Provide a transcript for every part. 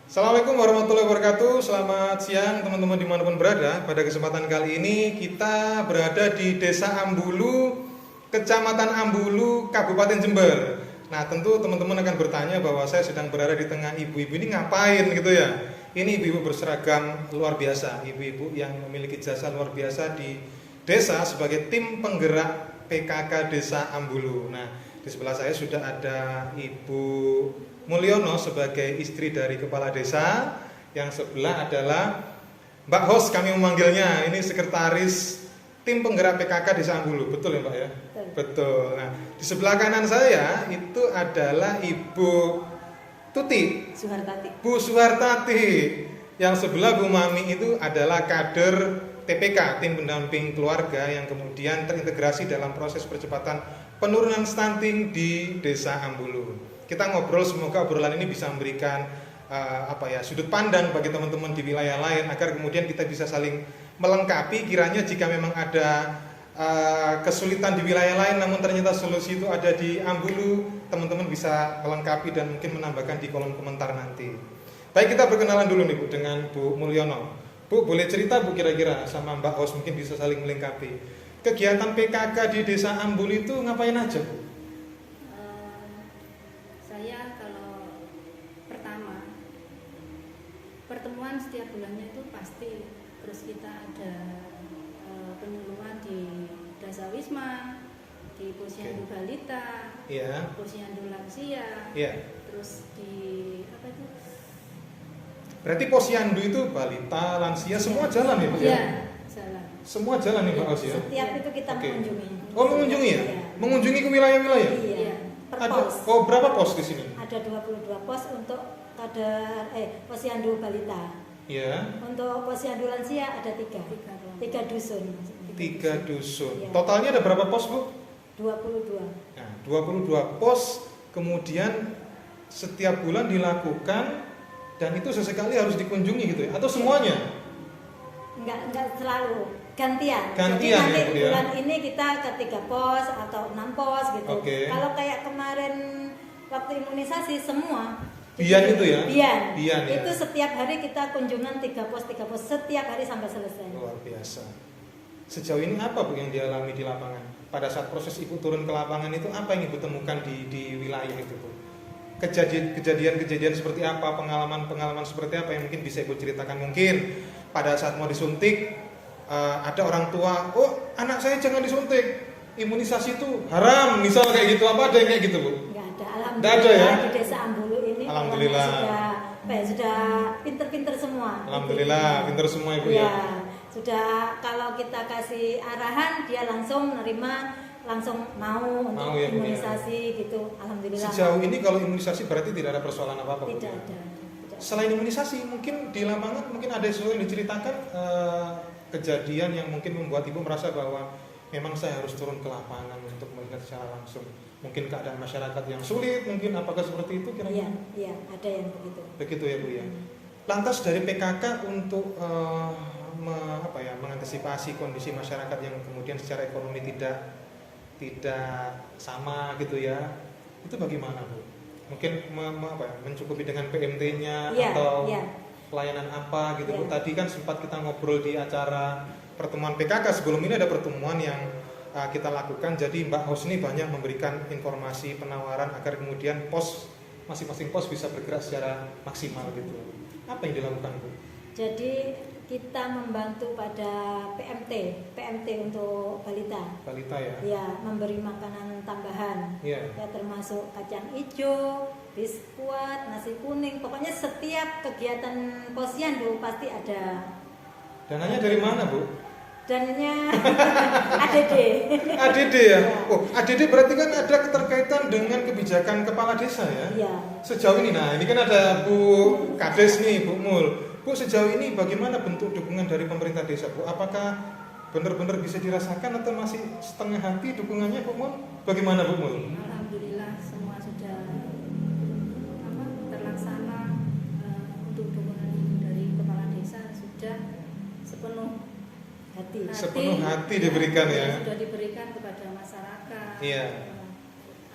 Assalamualaikum warahmatullahi wabarakatuh. Selamat siang teman-teman dimanapun berada. Pada kesempatan kali ini kita berada di Desa Ambulu, Kecamatan Ambulu, Kabupaten Jember. Nah, tentu teman-teman akan bertanya bahwa saya sedang berada di tengah ibu-ibu ini ngapain gitu ya. Ini ibu-ibu berseragam luar biasa, ibu-ibu yang memiliki jasa luar biasa di desa sebagai tim penggerak PKK Desa Ambulu. Nah, di sebelah saya sudah ada Ibu Mulyono sebagai istri dari kepala desa. Yang sebelah adalah Mbak Hos, kami memanggilnya. Ini sekretaris tim penggerak PKK Desa Ambulu. Betul ya Mbak ya? Betul. Nah, di sebelah kanan saya itu adalah Ibu Tuti Suhartati. Bu Suhartati. Yang sebelah Bu Mami itu adalah kader TPK, tim pendamping keluarga, yang kemudian terintegrasi dalam proses percepatan penurunan stunting di Desa Ambulu. Kita ngobrol, semoga obrolan ini bisa memberikan sudut pandang bagi teman-teman di wilayah lain, agar kemudian kita bisa saling melengkapi. Kiranya jika memang ada kesulitan di wilayah lain namun ternyata solusi itu ada di Ambulu, teman-teman bisa melengkapi dan mungkin menambahkan di kolom komentar nanti. Baik, kita berkenalan dulu nih Bu dengan Bu Mulyono. Bu, boleh cerita Bu kira-kira sama Mbak Hos, mungkin bisa saling melengkapi. Kegiatan PKK di Desa Ambulu itu ngapain aja Bu? Saya kalau pertama pertemuan setiap bulannya itu pasti, terus kita ada penyuluhan di Dasar Wisma, di Posyandu Balita, Posyandu Lansia, terus di apa itu? Berarti Posyandu itu balita, lansia, semua jalan ya Pak? Iya, jalan. Semua jalan nih Pak Hos ya? Setiap itu kita mengunjungi. Oh, mengunjungi ya? Iya. Mengunjungi ke wilayah-wilayah? Iya. Ada, berapa pos di sini? Ada 22 pos untuk kader Posyandu Balita. Iya. Untuk Posyandu Lansia ada 3 dusun. 3 dusun. Ya. Totalnya ada berapa pos Bu? 22. Nah, 22 pos, kemudian setiap bulan dilakukan, dan itu sesekali harus dikunjungi gitu ya? Atau semuanya? Enggak selalu, gantian. Jadi nanti ya, bulan ini kita ke 3 pos atau 6 pos gitu. Kalau kayak kemarin waktu imunisasi semua Bian itu ya? Bian ya? Itu setiap hari kita kunjungan 3 pos setiap hari sampai selesai. Luar biasa. Sejauh ini apa Bu yang dialami di lapangan? Pada saat proses Ibu turun ke lapangan itu, apa yang Ibu temukan di wilayah itu Bu? Kejadian-kejadian seperti apa, pengalaman seperti apa yang mungkin bisa Ibu ceritakan? Mungkin pada saat mau disuntik, ada orang tua, oh anak saya jangan disuntik, imunisasi itu haram, misal kayak gitu. Apa ada yang kayak gitu Bu? Nggak ada, alhamdulillah. Nggak ada ya? Di Desa Ambulu ini alhamdulillah sudah pinter-pinter semua. Alhamdulillah, pinter semua Ibu ya. Sudah, kalau kita kasih arahan dia langsung menerima, langsung mau untuk ya, imunisasi gitu. Alhamdulillah. Sejauh ini kalau imunisasi berarti tidak ada persoalan apa-apa? Tidak ada. Selain imunisasi, mungkin di lapangan mungkin ada sesuatu yang diceritakan, kejadian yang mungkin membuat Ibu merasa bahwa memang saya harus turun ke lapangan untuk melihat secara langsung. Mungkin keadaan masyarakat yang sulit, mungkin apakah seperti itu kira-kira? Iya, ada yang begitu. Begitu ya Bu ya. Lantas dari PKK untuk mengantisipasi kondisi masyarakat yang kemudian secara ekonomi tidak sama gitu ya, itu bagaimana Bu? Mungkin mencukupi dengan PMT-nya atau pelayanan apa gitu Bu? Tadi kan sempat kita ngobrol di acara pertemuan PKK. Sebelum ini ada pertemuan yang kita lakukan. Jadi Mbak Hos ini banyak memberikan informasi penawaran agar kemudian masing-masing pos bisa bergerak secara maksimal gitu. Apa yang dilakukan Bu? Jadi kita membantu pada PMT untuk balita. Balita ya? Ya, memberi makanan tambahan. Ya, termasuk kacang hijau, biskuit, nasi kuning. Pokoknya setiap kegiatan posyandu pasti ada. Dananya dari mana Bu? Dananya ADD. ADD ya? Oh, ADD berarti kan ada keterkaitan dengan kebijakan kepala desa ya? Iya. Sejauh ini, nah ini kan ada Bu Kades nih, Bu Mul. Bu, sejauh ini bagaimana bentuk dukungan dari pemerintah desa Bu? Apakah benar-benar bisa dirasakan atau masih setengah hati dukungannya Bu Mul? Bagaimana Bu Mul? Alhamdulillah semua sudah terlaksana. Untuk dukungan dari kepala desa sudah sepenuh hati diberikan ya. Sudah diberikan kepada masyarakat. Iya.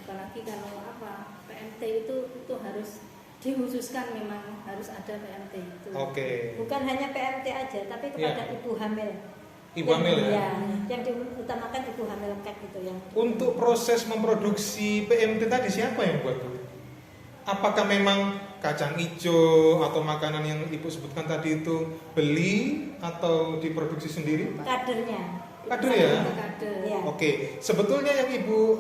Apalagi kalau PMT itu harus dikhususkan memang harus ada PMT itu. Oke. Bukan hanya PMT aja, tapi kepada ibu hamil. Ibu hamil ya? Yang diutamakan ibu hamil kek itu yang. Untuk proses memproduksi PMT tadi siapa yang buat Bu? Apakah memang kacang hijau atau makanan yang Ibu sebutkan tadi itu beli atau diproduksi sendiri? Kadernya. Kader ya? Ya. Oke, sebetulnya yang Ibu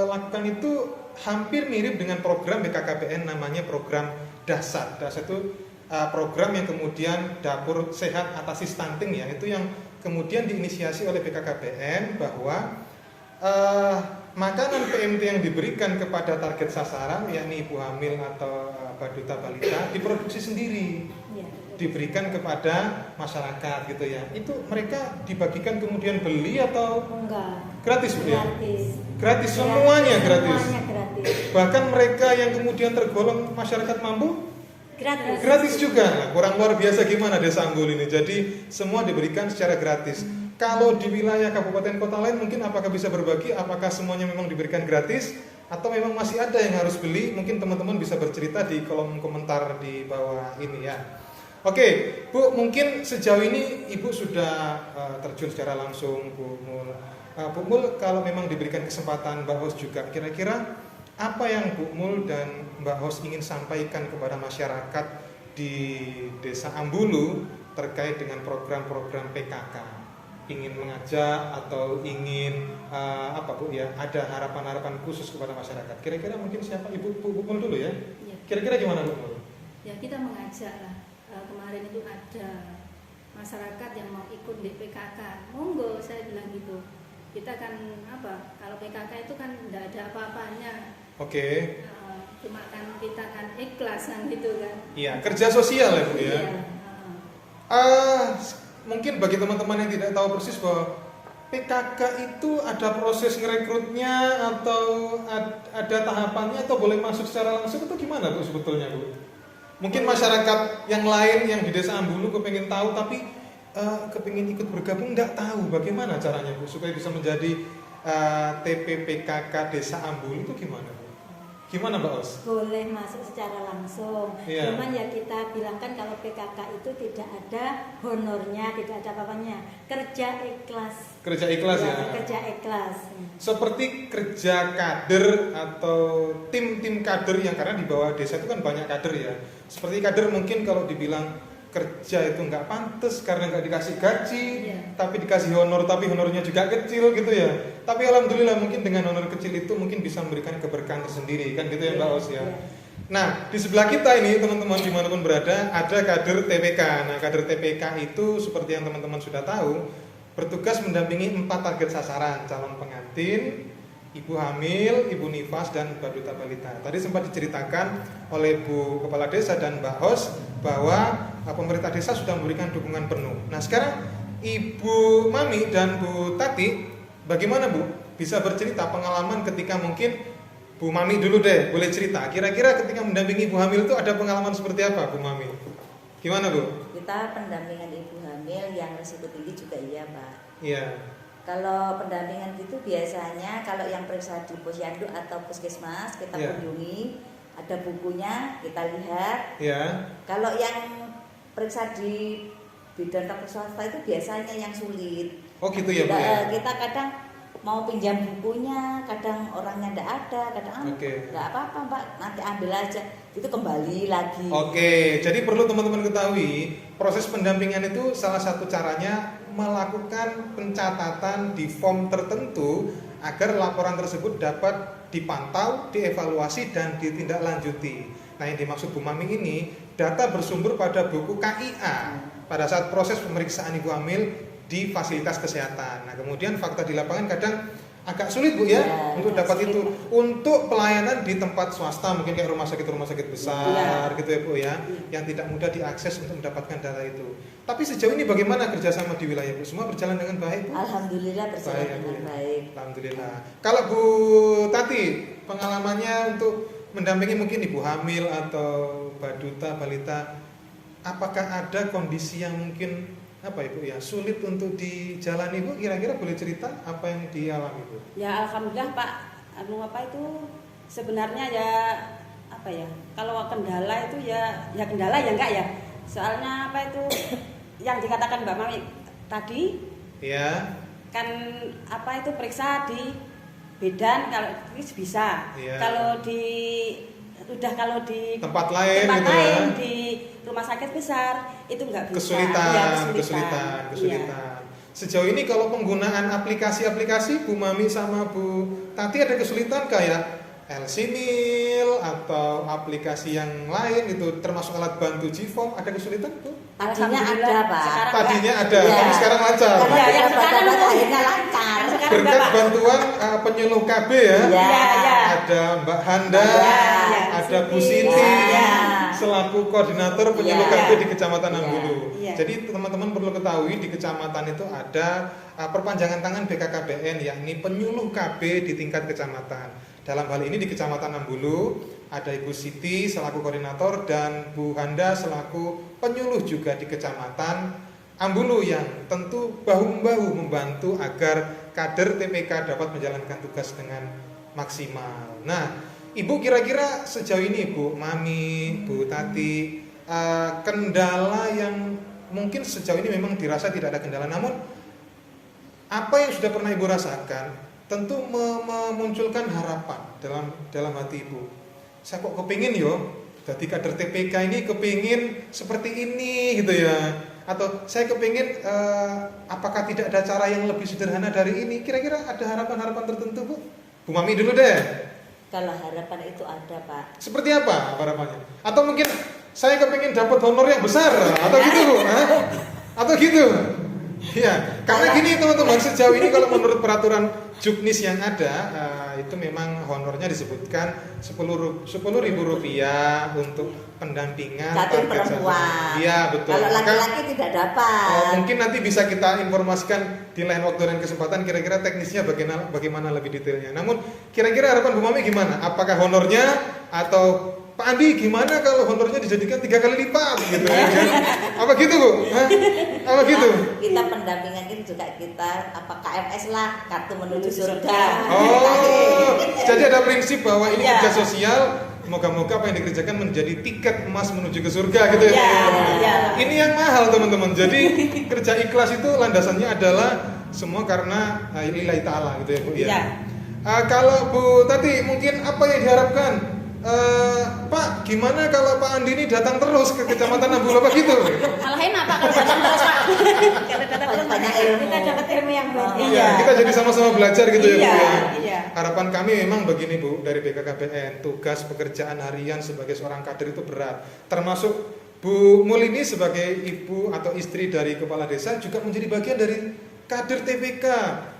lakukan itu hampir mirip dengan program BKKBN, namanya program DASAT. DASAT itu program yang kemudian dapur sehat atasi stunting ya, itu yang kemudian diinisiasi oleh BKKBN bahwa makanan PMT yang diberikan kepada target sasaran yakni ibu hamil atau baduta balita diproduksi sendiri, diberikan kepada masyarakat gitu ya. Itu mereka dibagikan kemudian beli atau enggak? Gratis Bu ya? Gratis Ya, semuanya gratis. Semuanya gratis. Bahkan mereka yang kemudian tergolong masyarakat mampu Gratis. gratis juga. Nah, kurang luar biasa gimana Desa Ambul ini. Jadi semua diberikan secara gratis. Kalau di wilayah kabupaten kota lain mungkin apakah bisa berbagi? Apakah semuanya memang diberikan gratis atau memang masih ada yang harus beli? Mungkin teman-teman bisa bercerita di kolom komentar di bawah ini ya. Oke, Bu, mungkin sejauh ini Ibu sudah terjun secara langsung, Bu Mul. Bu Mul, kalau memang diberikan kesempatan Mbak Hos juga, kira-kira apa yang Bu Mul dan Mbak Hos ingin sampaikan kepada masyarakat di Desa Ambulu terkait dengan program-program PKK? Ingin mengajak atau ingin apa Bu ya? Ada harapan-harapan khusus kepada masyarakat. Kira-kira mungkin siapa? Ibu Bu Mul dulu ya. Kira-kira gimana Bu Mul? Ya, kita mengajak lah. Kemarin itu ada masyarakat yang mau ikut di PKK. Monggo, saya bilang gitu. Kita kan apa? Kalau PKK itu kan tidak ada apa-apanya. Oke. Cuma kan kita kan ikhlas kan gitu kan. Iya, kerja sosial ya Bu ya. Iya. Mungkin bagi teman-teman yang tidak tahu persis bahwa PKK itu ada proses ngerekrutnya atau ada tahapannya atau boleh masuk secara langsung atau gimana Bu sebetulnya Bu? Mungkin masyarakat yang lain yang di Desa Ambulu kepengen tahu tapi kepengen ikut bergabung nggak tahu bagaimana caranya Bu supaya bisa menjadi TPPKK Desa Ambulu itu gimana Bu? Gimana Mbak Os? Boleh masuk secara langsung. Yeah. Cuman ya kita bilangkan kalau PKK itu tidak ada honornya, tidak ada apa-apanya. Kerja ikhlas. Kerja ikhlas ya. Kerja ikhlas. Seperti kerja kader atau tim-tim kader yang karena di bawah desa itu kan banyak kader ya. Seperti kader mungkin kalau dibilang kerja itu nggak pantas karena nggak dikasih gaji, tapi dikasih honor, tapi honornya juga kecil gitu ya. Tapi alhamdulillah mungkin dengan honor kecil itu mungkin bisa memberikan keberkahan tersendiri kan gitu ya Mbak Os ya. Nah di sebelah kita ini teman-teman dimanapun berada ada kader TPK. Nah kader TPK itu seperti yang teman-teman sudah tahu bertugas mendampingi 4 target sasaran: calon pengantin, ibu hamil, ibu nifas, dan baduta balita. Tadi sempat diceritakan oleh Bu Kepala Desa dan Mbak Hos bahwa pemerintah desa sudah memberikan dukungan penuh. Nah sekarang Ibu Mami dan Bu Tati, bagaimana Bu? Bisa bercerita pengalaman ketika mungkin Bu Mami dulu deh, boleh cerita. Kira-kira ketika mendampingi ibu hamil itu ada pengalaman seperti apa Bu Mami? Gimana Bu? Kita pendampingan ibu hamil yang risiko tinggi juga iya Pak. Iya. Kalau pendampingan itu biasanya kalau yang periksa di posyandu atau puskesmas kita kunjungi, ada bukunya kita lihat. Kalau yang periksa di bidan dokter swasta itu biasanya yang sulit. Oh gitu ya Bu ya? Kita kadang mau pinjam bukunya, kadang orangnya tidak ada, kadang nggak apa-apa Mbak, nanti ambil aja, itu kembali lagi. Oke, jadi perlu teman-teman ketahui proses pendampingan itu salah satu caranya melakukan pencatatan di form tertentu agar laporan tersebut dapat dipantau, dievaluasi dan ditindaklanjuti. Nah yang dimaksud Bu Mami ini data bersumber pada buku KIA pada saat proses pemeriksaan ibu hamil di fasilitas kesehatan. Nah kemudian fakta di lapangan kadang agak sulit Bu ya untuk dapat itu. Untuk pelayanan di tempat swasta mungkin kayak rumah sakit besar gitu ya Bu ya, yang tidak mudah diakses untuk mendapatkan data itu. Tapi sejauh ini bagaimana kerjasama di wilayah Bu? Semua berjalan dengan baik Bu? Alhamdulillah berjalan dengan baik. Alhamdulillah. Kalau Bu Tati, pengalamannya untuk mendampingi mungkin ibu hamil atau baduta balita, apakah ada kondisi yang mungkin apa Ibu ya sulit untuk dijalani Bu? Kira-kira boleh cerita apa yang dialami Bu? Ya alhamdulillah Pak, apa itu sebenarnya ya apa ya? Kalau kendala itu ya kendala ya enggak ya. Soalnya apa itu yang dikatakan Mbak Mami tadi? Iya. Kan apa itu periksa di bidan kalau bisa. Iya. Kalau di tempat lain gitu lain ya. di rumah sakit besar itu enggak bisa. Kesulitan. Iya. Sejauh ini kalau penggunaan aplikasi-aplikasi Bu Mami sama Bu Tati ada kesulitan kayak LC-Mil atau aplikasi yang lain itu termasuk alat bantu G-Form ada kesulitan tuh? Tadinya ada Pak. Tadinya ada, tapi sekarang lancar. Karena yang sekarang akhirnya lancar. Berkat bantuan penyuluh KB ya. Ada Mbak Handa, ada Bu Siti selaku koordinator penyuluh KB di Kecamatan Ambulu. Jadi teman-teman perlu ketahui di kecamatan itu ada perpanjangan tangan BKKBN yakni penyuluh KB di tingkat kecamatan. Dalam hal ini di Kecamatan Ambulu ada Ibu Siti selaku koordinator dan Bu Handa selaku penyuluh juga di Kecamatan Ambulu yang tentu bahu-membahu membantu agar kader TPK dapat menjalankan tugas dengan maksimal. Nah, Ibu kira-kira sejauh ini Bu Mami, Bu Tati, kendala yang mungkin sejauh ini memang dirasa tidak ada kendala, namun apa yang sudah pernah Ibu rasakan tentu memunculkan harapan dalam hati Ibu. Saya kok kepingin jadi kader TPK ini kepingin seperti ini gitu ya. Atau saya kepingin apakah tidak ada cara yang lebih sederhana dari ini? Kira-kira ada harapan-harapan tertentu Bu? Bu Mami dulu deh. Kalau harapan itu ada Pak. Seperti apa harapannya? Atau mungkin saya kepingin dapat honor yang besar atau gitu Bu? Atau gitu? Ya, karena gini teman-teman, sejauh ini kalau menurut peraturan Juknis yang ada itu memang honornya disebutkan Rp10.000 untuk pendampingan catur perempuan. Iya betul. Kalau laki-laki tidak dapat. Mungkin nanti bisa kita informasikan di lain waktu dan kesempatan kira-kira teknisnya bagaimana lebih detailnya. Namun kira-kira harapan Bu Mami gimana? Apakah honornya atau Pak Andi gimana kalau honornya dijadikan 3 kali lipat gitu ya? Apa gitu Bu? Apa gitu? Kita pendampingan ini juga kita KMS lah, kartu menuju surga. Oh, jadi ada prinsip bahwa ini kerja sosial. Moga-moga apa yang dikerjakan menjadi tiket emas menuju ke surga gitu ya. Ini yang mahal teman-teman. Jadi kerja ikhlas itu landasannya adalah semua karena lillahi ta'ala gitu ya Bu ya. Kalau Bu Tati mungkin apa yang diharapkan? Pak, gimana kalau Pak Andi ini datang terus ke Kecamatan Ambulu apa gitu? Malah enak Pak kalau datang terus Pak. Kalau datang terus banyak ilmu. Kita dapat ilmu yang banyak. Iya, kita jadi sama-sama belajar gitu ya Bu ya. Iya. Harapan kami memang begini Bu, dari BKKBN, tugas pekerjaan harian sebagai seorang kader itu berat. Termasuk Bu Mulini sebagai ibu atau istri dari kepala desa juga menjadi bagian dari kader TPK.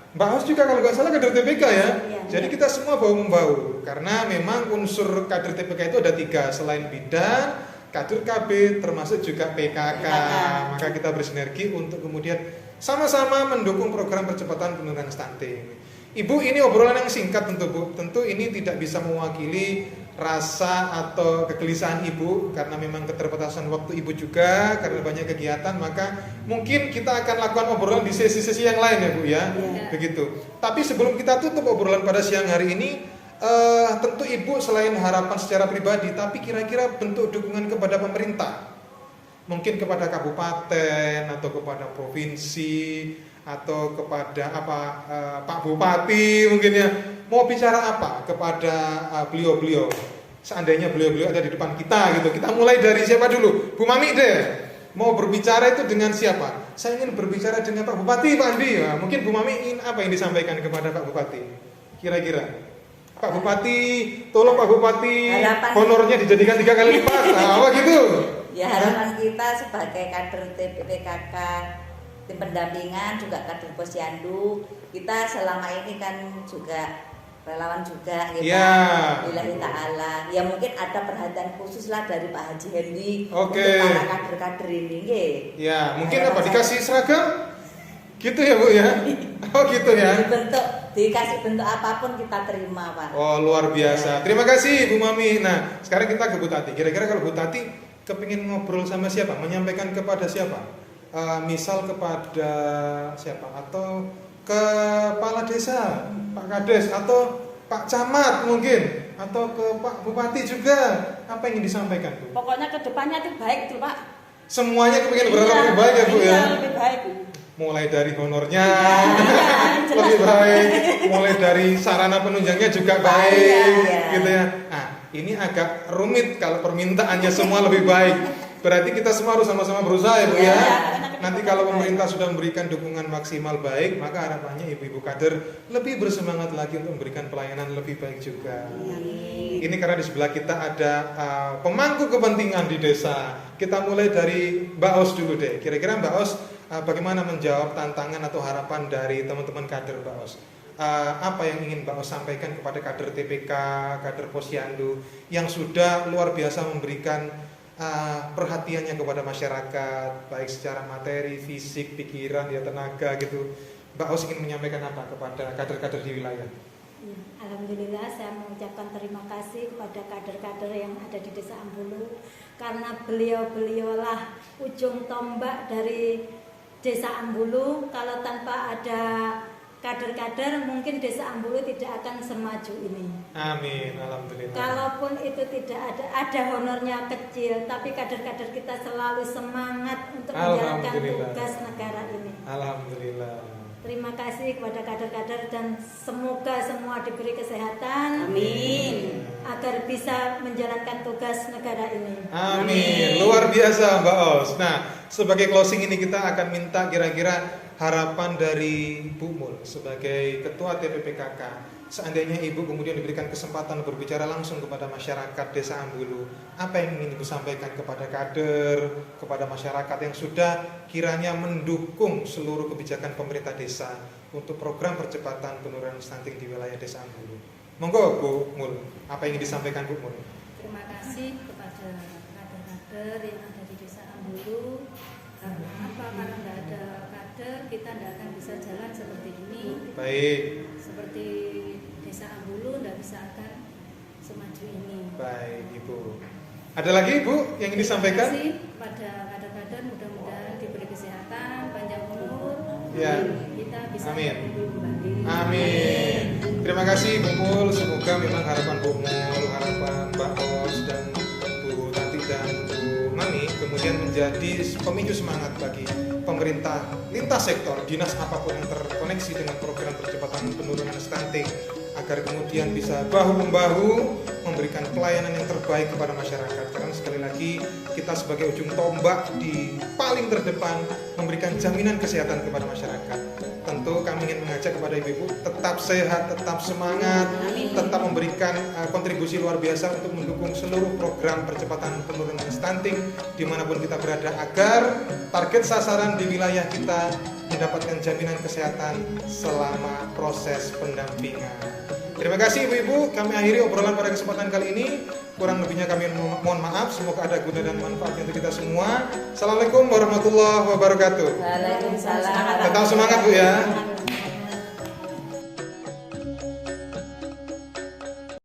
Mbak Hos juga kalau nggak salah kader TPK ya. Jadi kita semua bahu-membahu karena memang unsur kader TPK itu ada 3 selain bidan, kader KB termasuk juga PKK. Maka kita bersinergi untuk kemudian sama-sama mendukung program percepatan penurunan stunting. Ibu, ini obrolan yang singkat tentu Bu. Tentu ini tidak bisa mewakili rasa atau kegelisahan Ibu karena memang keterbatasan waktu Ibu juga karena banyak kegiatan, maka mungkin kita akan lakukan obrolan di sesi-sesi yang lain ya Bu ya. Begitu. Tapi sebelum kita tutup obrolan pada siang hari ini, tentu Ibu selain harapan secara pribadi, tapi kira-kira bentuk dukungan kepada pemerintah, mungkin kepada kabupaten atau kepada provinsi atau kepada Pak Bupati mungkin ya, mau bicara apa kepada beliau-beliau, seandainya beliau-beliau ada di depan kita gitu. Kita mulai dari siapa dulu? Bu Mami deh, mau berbicara itu dengan siapa? Saya ingin berbicara dengan Pak Bupati, Pak Andi. Nah, mungkin Bu Mami ingin apa yang disampaikan kepada Pak Bupati kira-kira? Pak Bupati, tolong Pak Bupati, honornya dijadikan 3 kali lipat. Nah, apa gitu? Ya, harapan kita sebagai kader TPKK, tim pendampingan, juga kader Posyandu, kita selama ini kan juga relawan juga gitu. Lillahi ta'ala. Ya mungkin ada perhatian khusus lah dari Pak Haji Hendy untuk para kader-kader ini. Ya, mungkin apa dikasih seragam? Gitu ya Bu ya? Oh gitu ya. Dikasih bentuk apapun kita terima Pak. Oh luar biasa. Terima kasih Bu Mami. Nah sekarang kita ke Bu Tati. Kira-kira kalau Bu Tati kepingin ngobrol sama siapa? Menyampaikan kepada siapa? Misal kepada siapa? Atau kepala desa, Pak Kades, atau Pak Camat mungkin atau ke Pak Bupati juga, apa yang ingin disampaikan Bu? Pokoknya kedepannya itu baik itu Pak. Semuanya kepengen berharap lebih baik ya Bu ya? Lebih baik. Mulai dari honornya lebih baik, mulai dari sarana penunjangnya juga baik, gitu ya. Nah, ini agak rumit kalau permintaannya semua lebih baik. Berarti kita semua harus sama-sama berusaha ya Bu ya. Nanti kalau pemerintah sudah memberikan dukungan maksimal baik, maka harapannya ibu-ibu kader lebih bersemangat lagi untuk memberikan pelayanan lebih baik juga. Ini karena di sebelah kita ada pemangku kepentingan di desa. Kita mulai dari Mbak Os dulu deh. Kira-kira Mbak Os bagaimana menjawab tantangan atau harapan dari teman-teman kader Mbak Os? Apa yang ingin Mbak Os sampaikan kepada kader TPK, kader Posyandu yang sudah luar biasa memberikan perhatiannya kepada masyarakat, baik secara materi, fisik, pikiran, ya tenaga gitu. Mbak Os ingin menyampaikan apa kepada kader-kader di wilayah? Ya, alhamdulillah saya mengucapkan terima kasih kepada kader-kader yang ada di Desa Ambulu, karena beliau-beliaulah ujung tombak dari Desa Ambulu. Kalau tanpa ada kader-kader mungkin Desa Ambulu tidak akan semaju ini. Amin, alhamdulillah. Kalaupun itu tidak ada honornya kecil, tapi kader-kader kita selalu semangat untuk menjalankan tugas negara ini. Alhamdulillah. Terima kasih kepada kader-kader dan semoga semua diberi kesehatan. Amin. Agar bisa menjalankan tugas negara ini. Amin. Luar biasa Mbak Os. Nah, sebagai closing ini kita akan minta kira-kira harapan dari Bu Mul sebagai Ketua TPPKK. Seandainya Ibu kemudian diberikan kesempatan berbicara langsung kepada masyarakat Desa Ambulu, apa yang ingin Ibu sampaikan kepada kader, kepada masyarakat yang sudah kiranya mendukung seluruh kebijakan pemerintah desa untuk program percepatan penurunan stunting di wilayah Desa Ambulu? Monggo Bu Mul, apa yang ingin disampaikan Bu Mul? Terima kasih kepada kader-kader yang ada di Desa Ambulu. Karena apa? Karena tidak ada kader, kita tidak akan bisa jalan seperti ini. Baik. Seperti Desa Ambulu tidak bisa akan semaju ini. Baik Ibu. Ada lagi Ibu yang ingin disampaikan? Terima kasih pada kader-kader, mudah-mudahan diberi kesehatan, panjang umur. Ya. Kita bisa Amin. kembali. Amin. Terima kasih Bu Mul. Semoga memang harapan Bu Mul, harapan Mbak Os dan Bu Tati dan Bu Mami kemudian menjadi pemicu semangat bagi pemerintah lintas sektor, dinas apapun yang terkoneksi dengan program percepatan penurunan stunting, agar kemudian bisa bahu-membahu memberikan pelayanan yang terbaik kepada masyarakat. Karena sekali lagi kita sebagai ujung tombak di paling terdepan memberikan jaminan kesehatan kepada masyarakat. Tentu kami ingin mengajak kepada ibu-ibu tetap sehat, tetap semangat, tetap memberikan kontribusi luar biasa untuk mendukung seluruh program percepatan penurunan stunting dimanapun kita berada, agar target sasaran di wilayah kita mendapatkan jaminan kesehatan selama proses pendampingan. Terima kasih ibu-ibu, kami akhiri obrolan pada kesempatan kali ini. Kurang lebihnya kami mohon maaf, semoga ada guna dan manfaatnya untuk kita semua. Assalamualaikum warahmatullahi wabarakatuh. Waalaikumsalam. Tetap semangat Bu ya.